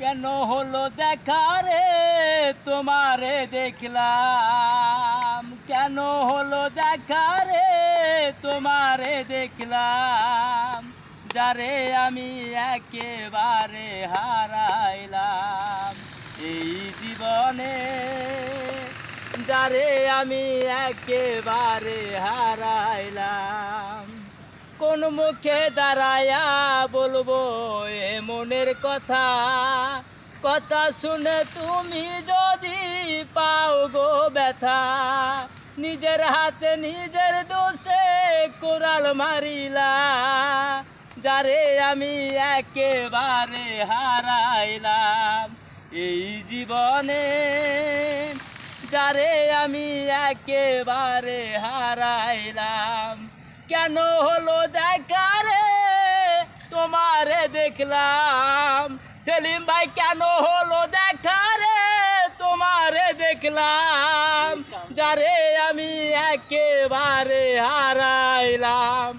কেন হলো দেখা রে তোমারে দেখলাম, কেন হলো দেখা রে তোমারে দেখলাম, যারে আমি একেবারে হারাইলাম এই জীবনে, যারে আমি একেবারে হারাইলাম। কোন মুখে দাঁড়ায়া বলবো এ মনের কথা, কথা শুনে তুমি যদি পাও গো ব্যথা, নিজের হাতে নিজের দোষে কোরাল মারিলা, যারে আমি একেবারে হারাইলাম এই জীবনে, যারে আমি একেবারে হারাইলাম। কেন হলো দেখা রে তোমারে দেখলাম, সেলিম ভাই কেন হলো দেখা রে তোমারে দেখলাম, যারে আমি একেবারে হারাইলাম।